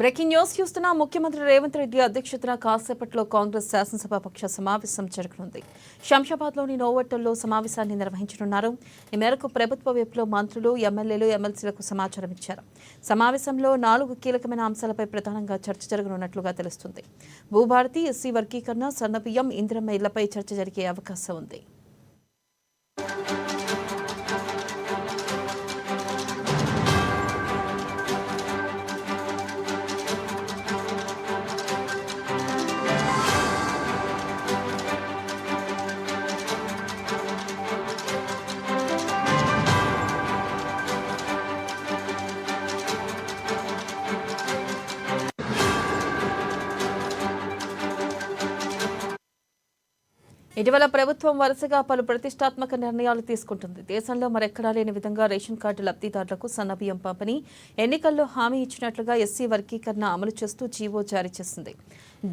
Breaking news చూస్తున్న ముఖ్యమంత్రి రేవంత్ రెడ్డి అధ్యక్షతన కాసేపట్లో కాంగ్రెస్ శాసనసభాపక్ష సమావేశం జరగనుంది. శంషాబాద్లోని నోవోటల్లో సమావేశాన్ని నిర్వహించనున్నారు. ఈ మేరకు ప్రభుత్వ వైపులో మంత్రులు, ఎమ్మెల్యేలు, ఎమ్మెల్సీలకు సమాచారం ఇచ్చారు. సమావేశంలో 4 కీలకమైన అంశాలపై ప్రధానంగా చర్చ జరగనున్నట్లుగా తెలుస్తుంది. భూభారతి, ఎస్సీ వర్గీకరణ, సన్నబియ్యం, ఇందిరమ్మ ఇళ్లపై చర్చ జరిగే అవకాశం ఉంది. ఇటీవల ప్రభుత్వం వరుసగా పలు ప్రతిష్టాత్మక నిర్ణయాలు తీసుకుంటుంది. దేశంలో మరెక్కడా లేని విధంగా రేషన్ కార్డు లబ్ధిదారులకు సన్నబియ్యం పంపిణీ, ఎన్నికల్లో హామీ ఇచ్చినట్లుగా ఎస్సీ వర్గీకరణ అమలు చేస్తూ జీవో జారీ చేసింది.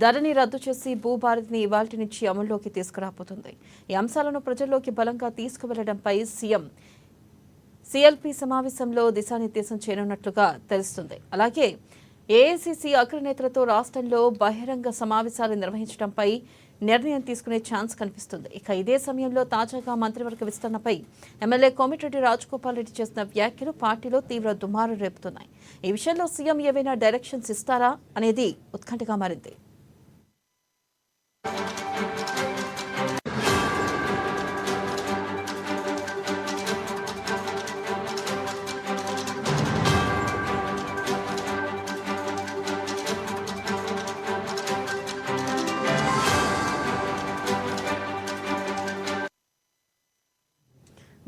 ధరని రద్దు చేసి భూభారతిని ఇవాల్టి నుంచి అమల్లోకి తీసుకురాబోతుంది. ఈ అంశాలను ప్రజల్లోకి బలంగా తీసుకువెళ్లడంపై సీఎం సీఎల్పీ సమావేశంలో దిశానిర్దేశం చేయనున్నట్లుగా తెలుస్తుంది. అలాగే ఏఐసీసీ అగ్రనేతలతో రాష్ట్రంలో బహిరంగ సమావేశాలు నిర్వహించడంపై నిర్ణయం తీసుకునే ఛాన్స్ కనిపిస్తుంది. ఇక ఇదే సమయంలో తాజాగా మంత్రివర్గ విస్తరణపై ఎమ్మెల్యే కోమటిరెడ్డి రాజగోపాల్ రెడ్డి చేసిన వ్యాఖ్యలు పార్టీలో తీవ్ర దుమారం రేపుతున్నాయి. ఈ విషయంలో సీఎం ఏవైనా డైరెక్షన్స్ ఇస్తారా అనేది ఉత్కంఠగా మారింది.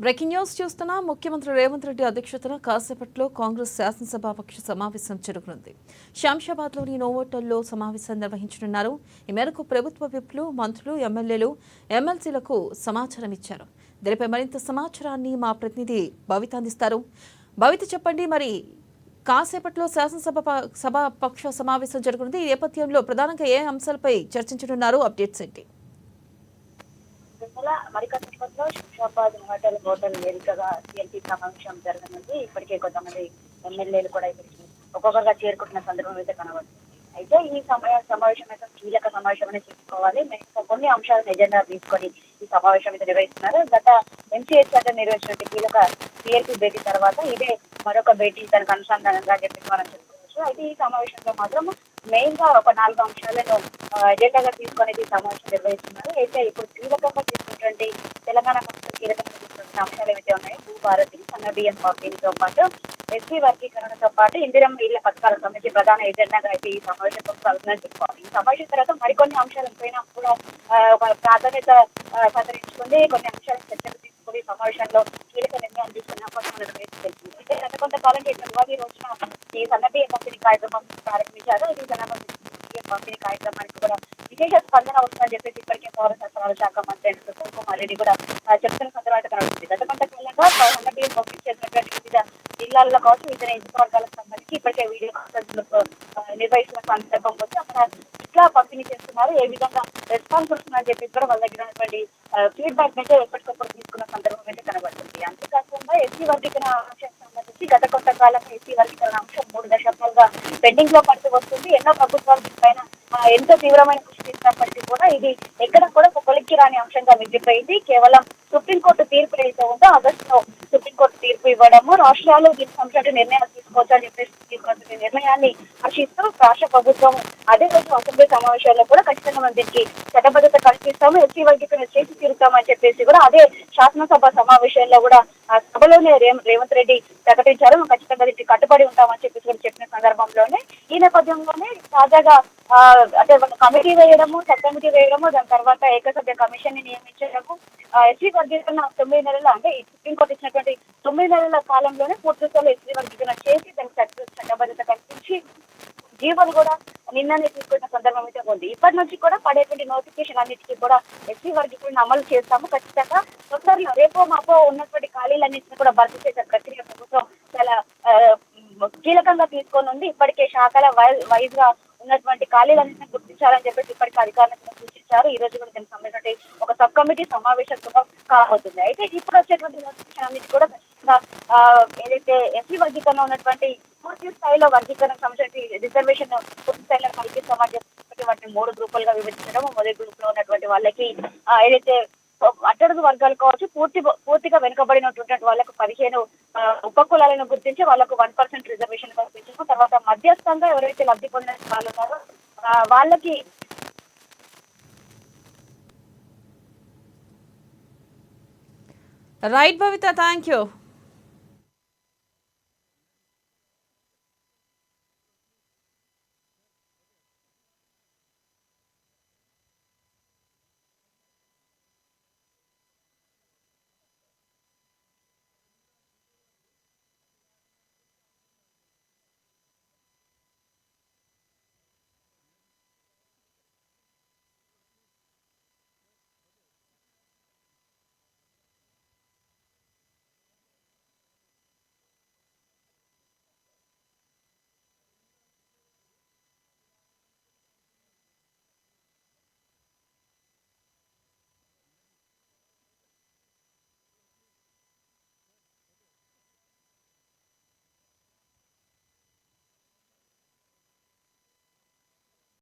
బ్రేకింగ్ న్యూస్ చూస్తున్న ముఖ్యమంత్రి రేవంత్ రెడ్డి అధ్యక్షతన కాసేపట్లో కాంగ్రెస్ శాసనసభాపక్ష సమావేశం జరగనుంది. శంషాబాద్లోని నోవోటల్లో సమావేశం నిర్వహించనున్నారు. ఈ మేరకు ప్రభుత్వ విప్లు, మంత్రులు, ఎమ్మెల్యేలు, ఎమ్మెల్సీలకు సమాచారం ఇచ్చారు. దీనిపై మరింత సమాచారాన్ని మా ప్రతినిధి భవిత అందిస్తారు. భవిత, చెప్పండి, మరి కాసేపట్లో సభాపక్ష సమావేశం జరగనుంది. ఈ నేపథ్యంలో ప్రధానంగా ఏ అంశాలపై చర్చించనున్నారు? అప్డేట్స్ ఏంటి? మరికొద్దిసేపట్లో శంషాబాద్ హోటల్ వేదికగా సీఎల్పీ సమావేశం జరగనుంది. ఇప్పటికే కొంతమంది ఎమ్మెల్యేలు కూడా ఇక్కడికి ఒక్కొక్కరుగా చేరుకుంటున్న సందర్భం అయితే కనబడుతుంది. అయితే ఈ సమావేశం అయితే కీలక సమావేశం అనేది చెప్పుకోవాలి. కొన్ని అంశాలను ఎజెండా తీసుకొని ఈ సమావేశం అయితే నిర్వహిస్తున్నారు. గత ఎంసీహెచ్ అంటే నిర్వహించిన కీలక సీఎల్పీ భేటీ తర్వాత ఇదే మరొక భేటీ తనకు అనుసంధానంగా చెప్పేసి మనం చెప్పుకోవచ్చు. అయితే ఈ సమావేశంలో మాత్రం మెయిన్ గా ఒక 4 అంశాలను ఎజెండాగా తీసుకొని ఈ సమావేశం నిర్వహిస్తున్నారు. అయితే ఇప్పుడు కీలకంగా తీసుకున్నటువంటి తెలంగాణ కీలకంగా తీసుకున్న అంశాలు ఏవైతే ఉన్నాయో భూభారతి, సన్నబియ్యం పంపిణీతో పాటు ఎస్సీ వర్గీకరణతో పాటు ఇందిరమ్మ ఇళ్ల పథకాల సమితి ప్రధాన ఎజెండాగా అయితే ఈ సమావేశం కొనసాగుతుందని చెప్పుకోవాలి. ఈ సమావేశం తర్వాత మరికొన్ని అంశాలపైన కూడా ఒక ప్రాధాన్యత సంతరించుకుంది. కొన్ని అంశాలను చర్చకు తీసుకుని సమావేశంలో కీలక నిర్ణయాలు తీసుకున్న అవకాశం తెలిసింది. అయితే గత కొంతకాలంగా ఈ రోజున ఈ సన్నబియ్యం పంపిణీ కార్యక్రమం ప్రారంభించారు. ఈ పంపిణీ కార్యక్రమానికి కూడా విశేష స్పందన వస్తుందని చెప్పేసి ఇప్పటికే పౌర సరఫరాల శాఖ మంత్రి ఉత్తమ్ కుమార్ రెడ్డి కూడా చెప్తున్న సందర్భంగా కనబడుతుంది. గత కొంతకాలంగా సన్నబియ్యం పంపించేసినటువంటి వివిధ జిల్లాల కోసం ఇతర నియోజకవర్గాలకు సంబంధించి ఇప్పటికే వీడియో కాన్ఫరెన్స్ నిర్వహిస్తున్న సందర్భం వచ్చి అక్కడ ఇట్లా పంపిణీ చేస్తున్నారు, ఏ విధంగా రెస్పాన్స్ వస్తుందని చెప్పేసి కూడా వాళ్ళ దగ్గర ఉన్నటువంటి ఫీడ్బ్యాక్ అయితే ఎప్పటికప్పుడు తీసుకున్న సందర్భం అయితే కనబడుతుంది. అంతేకాకుండా ఎస్సీ వర్గీకరణ అంశానికి సంబంధించి గత కొంతకాలంగా ఎస్సీ వర్గీకరణ అంశం 3 దశాబ్దాలుగా పెండింగ్ లో పడుతూ వస్తుంది. ఎన్నో ప్రభుత్వాలు దీనిపైన ఎంతో తీవ్రమైన కృషి చేసినప్పటికీ కూడా ఇది ఎక్కడ కూడా ఒక కొలిక్కి రాని అంశంగా మిగిలిపోయింది. కేవలం సుప్రీంకోర్టు తీర్పు ఏదైతే ఉందో ఆగస్టులో సుప్రీంకోర్టు తీర్పు ఇవ్వడము, రాష్ట్రాలు దీనికి సంబంధించిన నిర్ణయాలు తీసుకోవచ్చని చెప్పేసి తీసుకున్న నిర్ణయాన్ని హర్షిస్తూ రాష్ట్ర ప్రభుత్వం అదే రోజు అసెంబ్లీ సమావేశాల్లో కూడా ఖచ్చితంగా మనం దీనికి చట్టబద్ధత కల్పిస్తాము, ఎస్సీ వర్గీకరణ చేసి తీరుతామని చెప్పేసి కూడా అదే శాసనసభ సమావేశాల్లో కూడా సభలోనే రేవంత్ రెడ్డి ప్రకటించారు. ఖచ్చితంగా దీనికి కట్టుబడి ఉంటామని చెప్పేసి కూడా చెప్పిన సందర్భంలోనే ఈ నేపథ్యంలోనే తాజాగా అంటే కమిటీ వేయడము, సబ్ కమిటీ వేయడము, దాని తర్వాత ఏకసభ్య కమిషన్ ని నియమించడము, ఎస్సీ వర్గీకరణ 9 నెలల అంటే సుప్రీంకోర్టు ఇచ్చినటువంటి 9 నెలల కాలంలోనే పూర్తి స్థాయిలో ఎస్సీ వర్గీకరణ చేసి దానికి చట్టబద్ధత కల్పించి జీవోలు కూడా నిన్ననే తీసుకున్న సందర్భం అయితే ఉంది. ఇప్పటి నుంచి కూడా పడేటువంటి నోటిఫికేషన్ అన్నిటికీ కూడా ఎస్సీ వర్గీకరణ అమలు చేస్తాము. ఖచ్చితంగా తొందరలో రేపో మాపో ఉన్నటువంటి ఖాళీలన్నింటినీ కూడా భర్తీ చేసే ప్రక్రియ ప్రభుత్వం చాలా కీలకంగా తీసుకొని ఉంది. ఇప్పటికే శాఖల వైజ్ గా ఉన్నటువంటి ఖాళీలన్నింటినీ గుర్తించాలని చెప్పేసి ఇప్పటికే అధికారులకు సూచించారు. ఈ రోజు కూడా దీనికి సంబంధించిన ఒక సబ్ కమిటీ సమావేశం కూడా కాబోతుంది. అయితే ఇప్పుడు వచ్చేటువంటి నోటిఫికేషన్ అన్నిటి కూడా ఖచ్చితంగా ఏదైతే ఎస్సీ వర్గీకరణ ఉన్నటువంటి పూర్తి స్థాయిలో వర్గీకరణ సంస్థకి రిజర్వేషన్ పూర్తి స్థాయిలో కల్పిస్తామని చెప్పి వాటిని 3 గ్రూపులుగా విభజించడం. మొదటి గ్రూప్ లో ఉన్నటువంటి వాళ్ళకి ఏదైతే అట్టడుగు వర్గాలు కావచ్చు, పూర్తిగా వెనుకబడినటువంటి వాళ్ళకు 15 ఉపకులాలను గుర్తించి వాళ్ళకు 1% రిజర్వేషన్ కల్పించడం. తర్వాత మధ్యస్థంగా ఎవరైతే లబ్ధి పొందిన వాళ్ళు ఉన్నారో వాళ్ళకి రైట్ భవిత, థ్యాంక్ యూ.